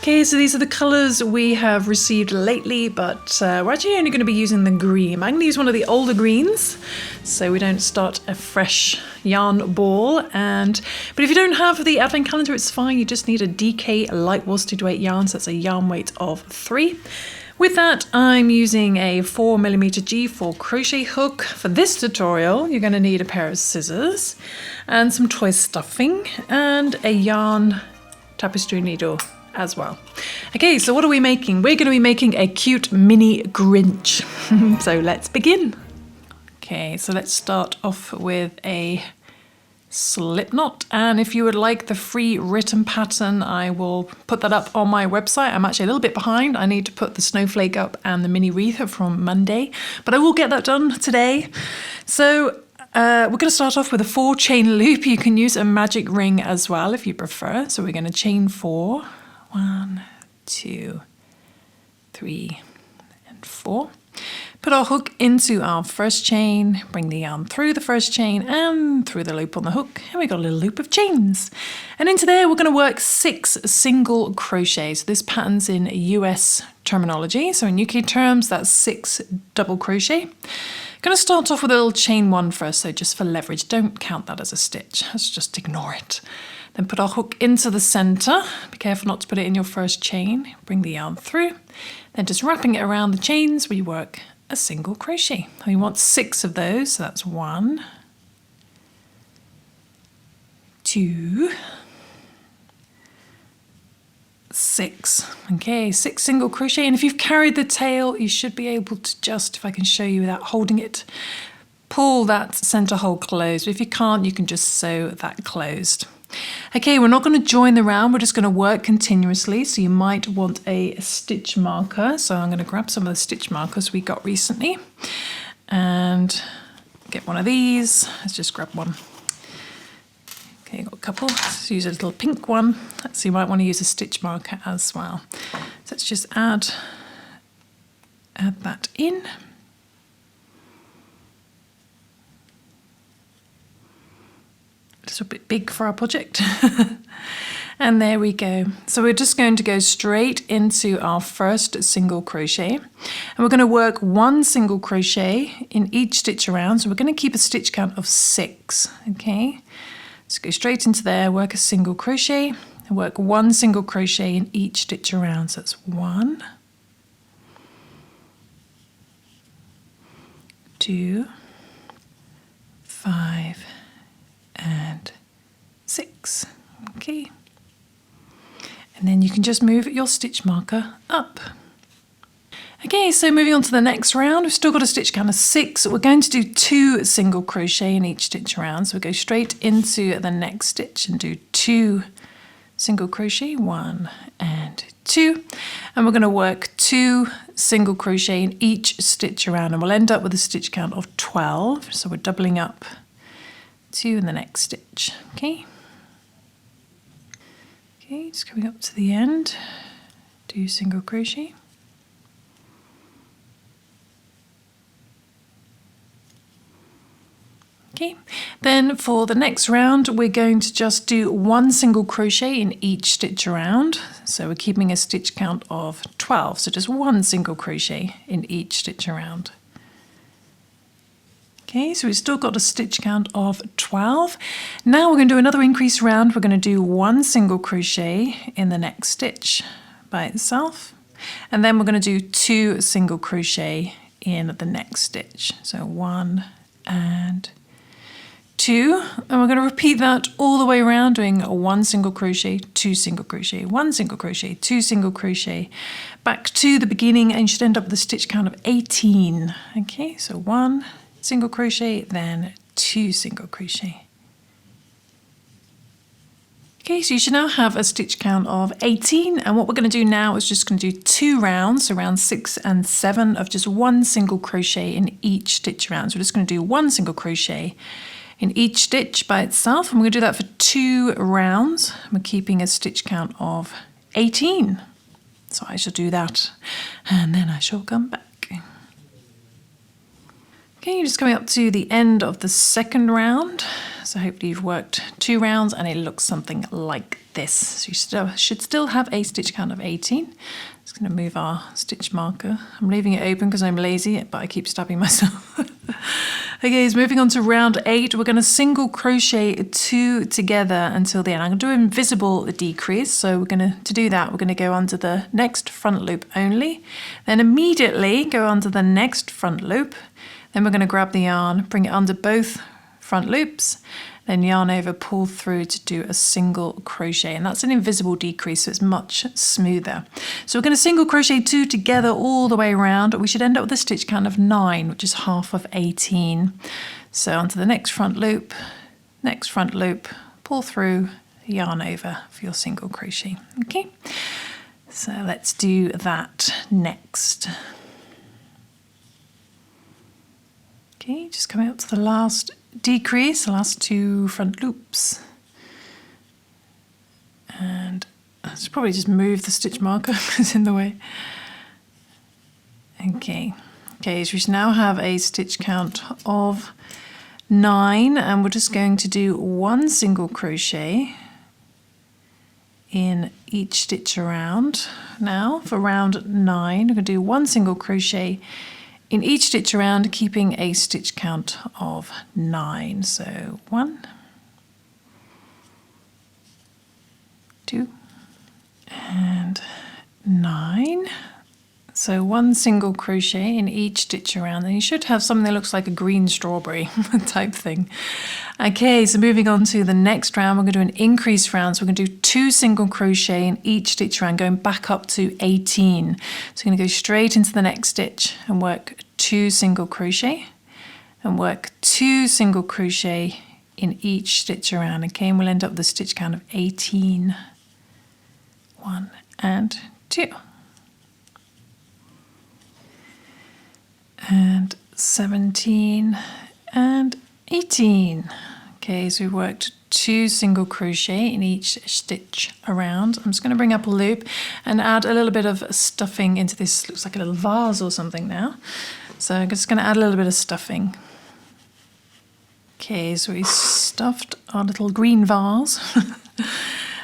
Okay, so these are the colours we have received lately, but we're actually only going to be using the green. I'm going to use one of the older greens, so we don't start a fresh yarn ball. But if you don't have the advent calendar, it's fine. You just need a DK light worsted weight yarn, so that's a yarn weight of 3. With that, I'm using a 4mm G4 crochet hook. For this tutorial, you're going to need a pair of scissors and some toy stuffing and a yarn tapestry needle as well. Okay, so what are we making? We're going to be making a cute mini Grinch. So let's begin. Okay, so let's start off with a slip knot, and if you would like the free written pattern, I will put that up on my website. I'm actually a little bit behind. I need to put the snowflake up and the mini wreath from Monday, but I will get that done today. So we're going to start off with a 4 chain loop. You can use a magic ring as well if you prefer. So we're going to chain 4. 1, 2, 3, and 4. Put our hook into our first chain, bring the yarn through the first chain and through the loop on the hook, and we got a little loop of chains. And into there we're going to work 6 single crochets. This pattern's in US terminology, so in UK terms that's 6 double crochet. Going to start off with a little chain 1 first, so just for leverage, don't count that as a stitch, let's just ignore it. Then put our hook into the center. Be careful not to put it in your first chain. Bring the yarn through. Then just wrapping it around the chains, we work a single crochet. We want 6 of those, so that's 1, 2, 6. Okay, 6 single crochet. And if you've carried the tail, you should be able to just, if I can show you without holding it, pull that center hole closed. If you can't, you can just sew that closed. Okay, we're not going to join the round, we're just going to work continuously, so you might want a stitch marker. So I'm going to grab some of the stitch markers we got recently and get one of these. Let's just grab one. Okay, got a couple. Let's use a little pink one. So you might want to use a stitch marker as well. So let's just add that in. A little bit big for our project. And there we go. So we're just going to go straight into our first single crochet, and we're going to work 1 single crochet in each stitch around. So we're going to keep a stitch count of 6. Okay, let's go straight into there, work a single crochet and work 1 single crochet in each stitch around. So that's 1, 2, 5 and 6. Okay, and then you can just move your stitch marker up. Okay, so moving on to the next round, we've still got a stitch count of 6. We're going to do 2 single crochet in each stitch around. So we go straight into the next stitch and do 2 single crochet, 1 and 2, and we're going to work 2 single crochet in each stitch around, and we'll end up with a stitch count of 12. So we're doubling up 2 in the next stitch. Okay, just coming up to the end, do single crochet, okay. Then for the next round we're going to just do 1 single crochet in each stitch around, so we're keeping a stitch count of 12, so just 1 single crochet in each stitch around. Okay, so we've still got a stitch count of 12. Now we're going to do another increase round. We're going to do 1 single crochet in the next stitch by itself, and then we're going to do 2 single crochet in the next stitch. So 1 and 2, and we're going to repeat that all the way around, doing 1 single crochet, 2 single crochet, 1 single crochet, 2 single crochet, back to the beginning, and you should end up with a stitch count of 18. Okay, so 1 single crochet, then 2 single crochet. Okay, so you should now have a stitch count of 18, and what we're going to do now is just going to do 2 rounds, so round 6 and 7 of just 1 single crochet in each stitch round. So we're just going to do 1 single crochet in each stitch by itself, and we're going to do that for 2 rounds. We're keeping a stitch count of 18. So I shall do that, and then I shall come back. Okay, you're just coming up to the end of the second round. So hopefully you've worked 2 rounds and it looks something like this. So you should still have a stitch count of 18. Just going to move our stitch marker. I'm leaving it open because I'm lazy, but I keep stabbing myself. Okay, so moving on to round 8, we're going to single crochet 2 together until the end. I'm going to do an invisible decrease. So to do that, we're going to go onto the next front loop only, then immediately go onto the next front loop. Then we're going to grab the yarn, bring it under both front loops, then yarn over, pull through to do a single crochet, and that's an invisible decrease, so it's much smoother. So we're going to single crochet 2 together all the way around. We should end up with a stitch count of 9, which is half of 18. So onto the next front loop, pull through, yarn over for your single crochet. Okay, so let's do that next. Okay, just coming up to the last decrease, the last 2 front loops. And I should probably just move the stitch marker because it's in the way. Okay, so we now have a stitch count of 9, and we're just going to do 1 single crochet in each stitch around. Now for round 9, we're going to do 1 single crochet in each stitch around, keeping a stitch count of 9. So 1, 2, and 9. So 1 single crochet in each stitch around, and you should have something that looks like a green strawberry type thing. Okay, so moving on to the next round, we're going to do an increase round. So we're going to do 2 single crochet in each stitch around, going back up to 18. So we're going to go straight into the next stitch and work 2 single crochet and work 2 single crochet in each stitch around. Okay, and we'll end up with a stitch count of 18. 1 and 2. And 17 and 18. Okay, so we worked 2 single crochet in each stitch around. I'm just going to bring up a loop and add a little bit of stuffing into this. Looks like a little vase or something now. So I'm just going to add a little bit of stuffing. Okay, so we stuffed our little green vase.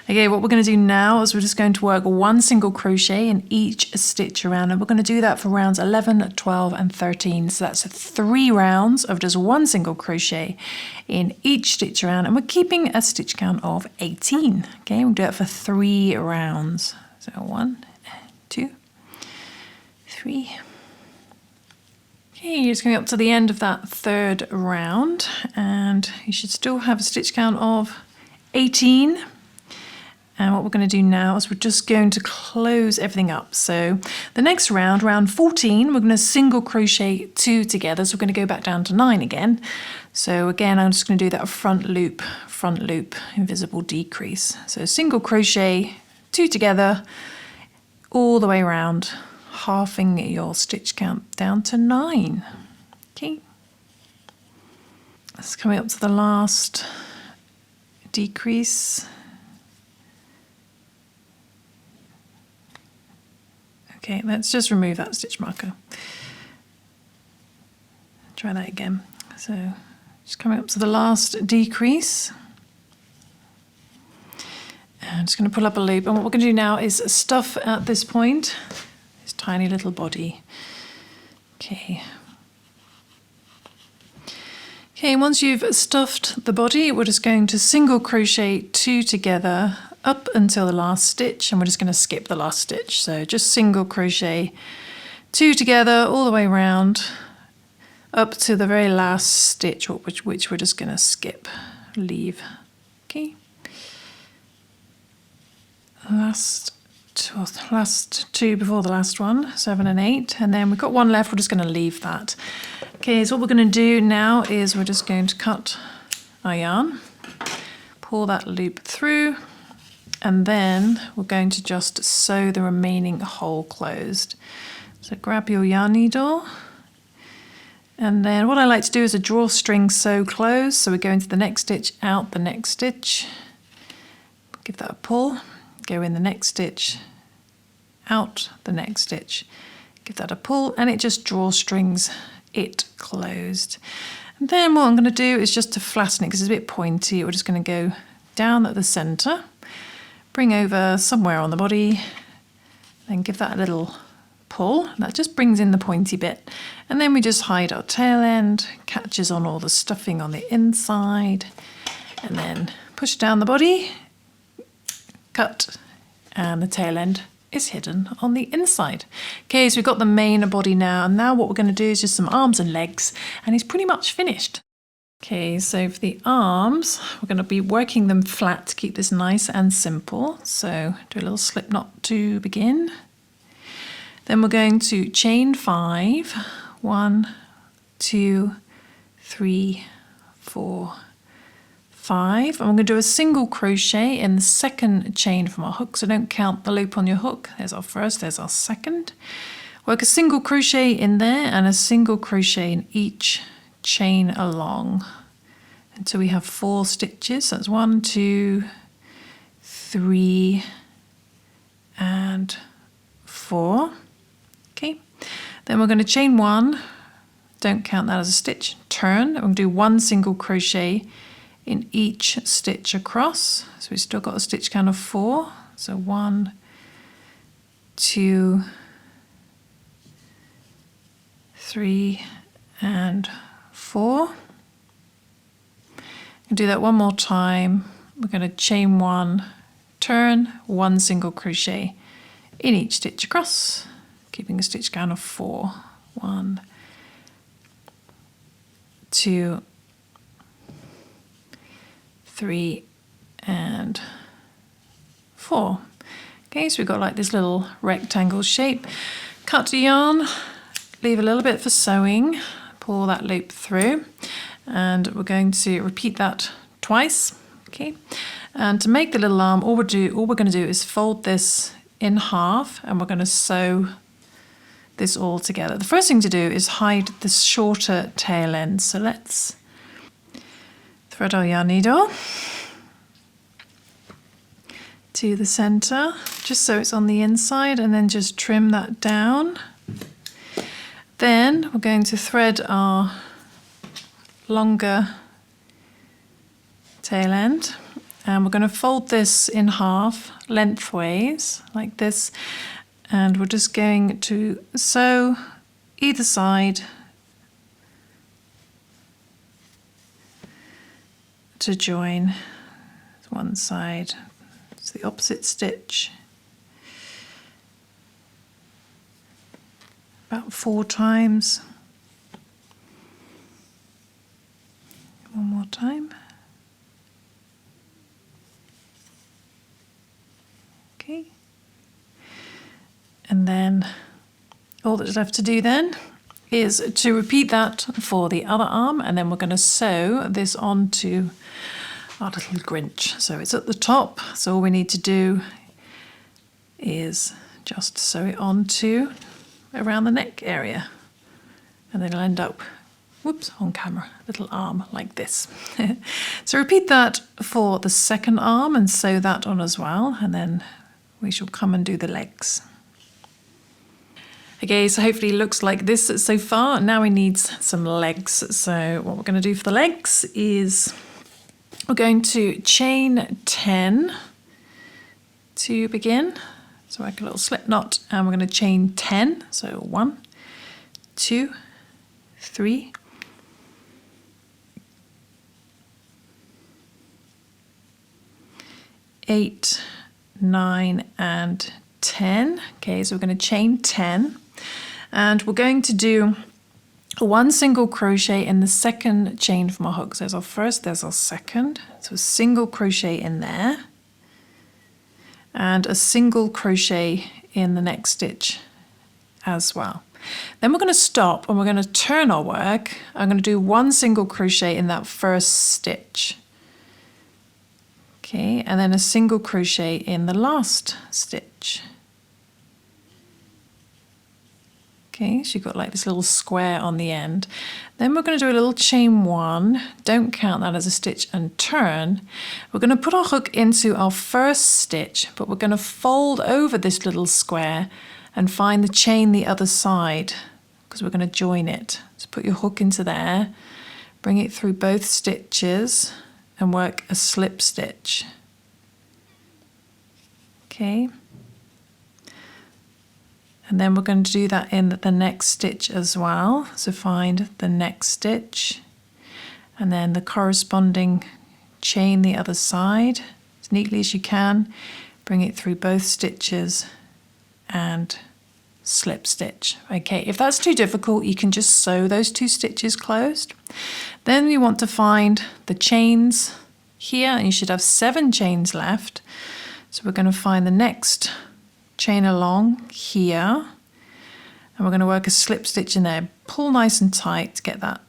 Okay, what we're going to do now is we're just going to work 1 single crochet in each stitch around, and we're going to do that for rounds 11, 12 and 13. So that's 3 rounds of just 1 single crochet in each stitch around, and we're keeping a stitch count of 18. Okay, we'll do it for 3 rounds. So 1, 2, 3. Okay, you're just going up to the end of that 3rd round, and you should still have a stitch count of 18. And what we're going to do now is we're just going to close everything up. So the next round, round 14, we're going to single crochet 2 together. So we're going to go back down to 9 again. So again, I'm just going to do that front loop, invisible decrease. So single crochet 2 together all the way around, halving your stitch count down to 9. Okay. That's coming up to the last decrease. Okay, let's just remove that stitch marker. Try that again. So just coming up to the last decrease. And I'm just going to pull up a loop. And what we're going to do now is stuff at this point, this tiny little body. Okay. Okay, once you've stuffed the body, we're just going to single crochet 2 together up until the last stitch, and we're just going to skip the last stitch. So just single crochet 2 together all the way around up to the very last stitch, which we're just going to skip, leave. Okay. Last 2 before the last one, 7 and 8, and then we've got 1 left. We're just going to leave that. Okay, so what we're going to do now is we're just going to cut our yarn, pull that loop through, and then we're going to just sew the remaining hole closed. So grab your yarn needle, and then what I like to do is a drawstring sew close. So we go into the next stitch, out the next stitch, give that a pull, go in the next stitch, out the next stitch, give that a pull, and it just drawstrings it closed. And then what I'm going to do is just to flatten it because it's a bit pointy. We're just going to go down at the center, bring over somewhere on the body, then give that a little pull. That just brings in the pointy bit. And then we just hide our tail end, catches on all the stuffing on the inside, and then push down the body, cut, and the tail end is hidden on the inside. Okay, so we've got the main body now, and now what we're going to do is just some arms and legs, and it's pretty much finished. Okay, so for the arms, we're going to be working them flat to keep this nice and simple. So do a little slip knot to begin. Then we're going to chain 5. 1, 2, 3, 4, 5. And we're going to do a single crochet in the second chain from our hook, so don't count the loop on your hook. There's our first, there's our second. Work a single crochet in there and a single crochet in each chain along until we have 4 stitches. So that's 1, 2, 3, and 4. Okay, then we're going to chain 1, don't count that as a stitch, turn, and we're going to do 1 single crochet in each stitch across. So we've still got a stitch count of 4. So 1, 2, 3, and 4. And do that one more time. We're going to chain 1, turn, 1 single crochet in each stitch across, keeping a stitch count of 4. 1, 2, 3, and 4. Okay, so we've got like this little rectangle shape. Cut the yarn, leave a little bit for sewing, pull that loop through, and we're going to repeat that twice. Okay, and to make the little arm, all we're going to do is fold this in half, and we're going to sew this all together. The first thing to do is hide the shorter tail end. So let's thread our yarn needle to the center, just so it's on the inside, and then just trim that down. Then we're going to thread our longer tail end, and we're going to fold this in half lengthways like this, and we're just going to sew either side to join. One side, it's the opposite stitch, about 4 times. One more time. Okay. And then all that's left to do then is to repeat that for the other arm, and then we're going to sew this onto our little Grinch. So it's at the top, so all we need to do is just sew it onto around the neck area, and then it'll end up, whoops, on camera, little arm like this. So repeat that for the second arm and sew that on as well, and then we shall come and do the legs. Okay, so hopefully it looks like this so far. Now we need some legs. So what we're going to do for the legs is we're going to chain 10 to begin. So like a little slip knot, and we're going to chain 10. So 1, 2, 3, 8, 9, and 10. Okay, so we're going to chain 10, and we're going to do 1 single crochet in the second chain from our hook. So there's our first, there's our second. So a single crochet in there, and a single crochet in the next stitch as well. Then we're going to stop and we're going to turn our work. I'm going to do 1 single crochet in that first stitch. Okay, and then a single crochet in the last stitch. Okay, so you've got like this little square on the end. Then we're going to do a little chain 1, don't count that as a stitch, and turn. We're going to put our hook into our first stitch, but we're going to fold over this little square and find the chain the other side, because we're going to join it. So put your hook into there, bring it through both stitches and work a slip stitch. Okay. And then we're going to do that in the next stitch as well. So find the next stitch and then the corresponding chain the other side as neatly as you can. Bring it through both stitches and slip stitch. Okay, if that's too difficult, you can just sew those 2 stitches closed. Then you want to find the chains here, and you should have 7 chains left. So we're going to find the next chain along here, and we're going to work a slip stitch in there. Pull nice and tight to get that,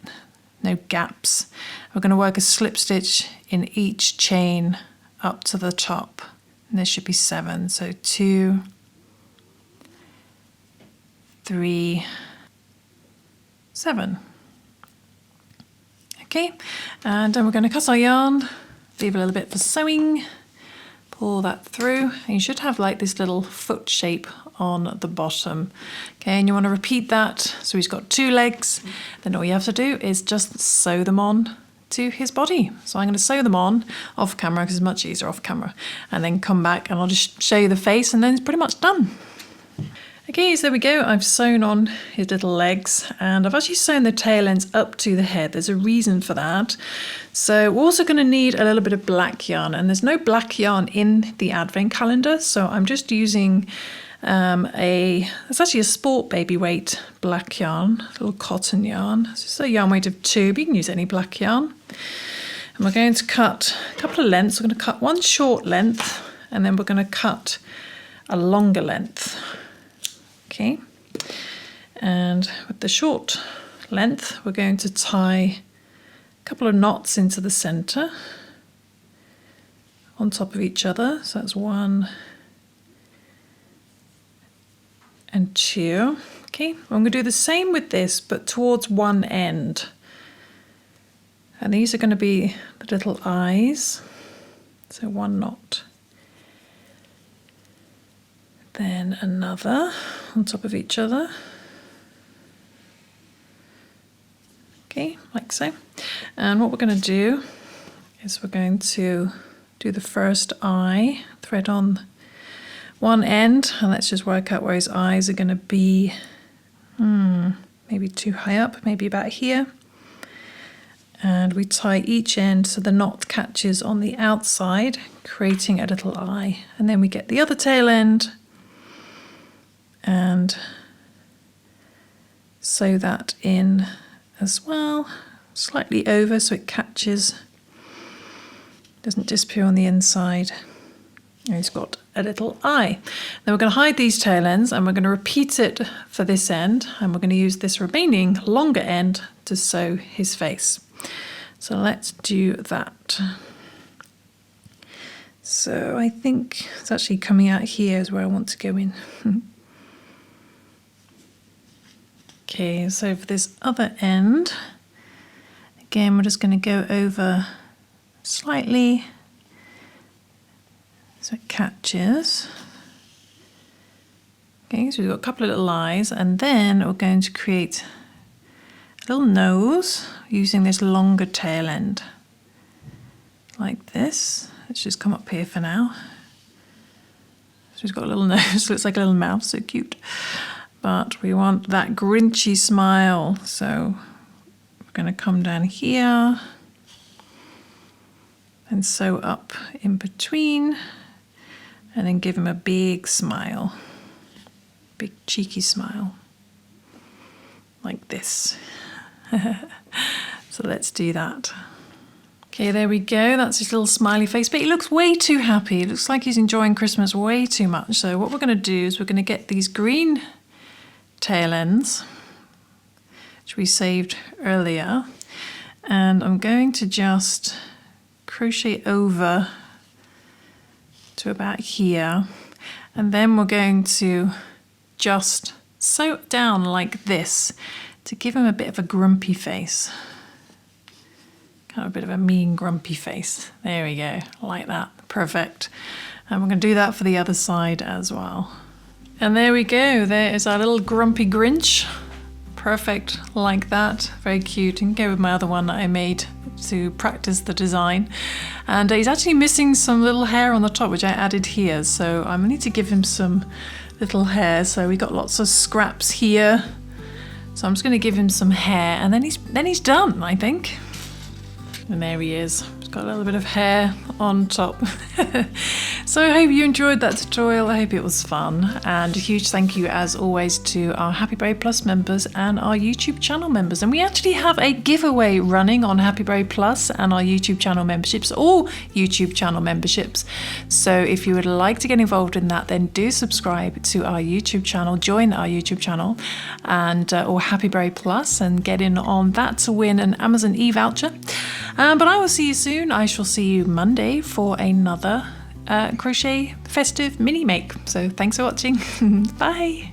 no gaps. We're going to work a slip stitch in each chain up to the top, and there should be 7. So 2, 3, 7. Okay, and then we're going to cut our yarn, leave a little bit for sewing, pull that through, and you should have like this little foot shape on the bottom. Okay, and you want to repeat that. So he's got 2 legs, then all you have to do is just sew them on to his body. So I'm going to sew them on off camera because it's much easier off camera, and then come back and I'll just show you the face, and then it's pretty much done. Okay, so there we go. I've sewn on his little legs, and I've actually sewn the tail ends up to the head. There's a reason for that. So we're also going to need a little bit of black yarn, and there's no black yarn in the advent calendar, so I'm just using it's actually a sport baby weight black yarn, a little cotton yarn. So it's a yarn weight of 2, but you can use any black yarn. And we're going to cut a couple of lengths. We're going to cut one short length, and then we're going to cut a longer length. Okay, and with the short length, we're going to tie a couple of knots into the center on top of each other. So that's 1 and 2. Okay, I'm going to do the same with this, but towards one end. And these are going to be the little eyes. So 1 knot. Then another on top of each other. Okay, like so. And what we're going to do is we're going to do the first eye, thread on one end, and let's just work out where his eyes are going to be. Maybe too high up, maybe about here. And we tie each end so the knot catches on the outside, creating a little eye. And then we get the other tail end and sew that in as well, slightly over so it catches, doesn't disappear on the inside. And he's got a little eye. Then we're going to hide these tail ends, and we're going to repeat it for this end, and we're going to use this remaining longer end to sew his face. So let's do that. So I think it's actually coming out here is where I want to go in. Okay, so for this other end, again, we're just going to go over slightly so it catches. Okay, so we've got a couple of little eyes, and then we're going to create a little nose using this longer tail end, like this. Let's just come up here for now. So he's got a little nose, looks like a little mouth, so cute. But we want that Grinchy smile, so we're going to come down here and sew up in between, and then give him a big smile, big cheeky smile, like this. So let's do that. Okay, there we go. That's his little smiley face, but he looks way too happy. It looks like he's enjoying Christmas way too much. So what we're going to do is we're going to get these green tail ends, which we saved earlier, and I'm going to just crochet over to about here, and then we're going to just sew it down like this to give him a bit of a grumpy face, kind of a bit of a mean grumpy face. There we go, like that, perfect. And we're going to do that for the other side as well. And there we go, there is our little grumpy Grinch, perfect like that. Very cute. And go with my other one that I made to practice the design. And he's actually missing some little hair on the top, which I added here. So I need to give him some little hair. So we got lots of scraps here. So I'm just going to give him some hair, and then he's done, I think. And there he is. He's got a little bit of hair on top. So I hope you enjoyed that tutorial. I hope it was fun. And a huge thank you, as always, to our HappyBerry Plus members and our YouTube channel members. And we actually have a giveaway running on HappyBerry Plus and our YouTube channel memberships, all YouTube channel memberships. So if you would like to get involved in that, then do subscribe to our YouTube channel, join our YouTube channel, and or HappyBerry Plus, and get in on that to win an Amazon e-voucher. But I will see you soon. I shall see you Monday for another crochet festive mini make. So thanks for watching. Bye.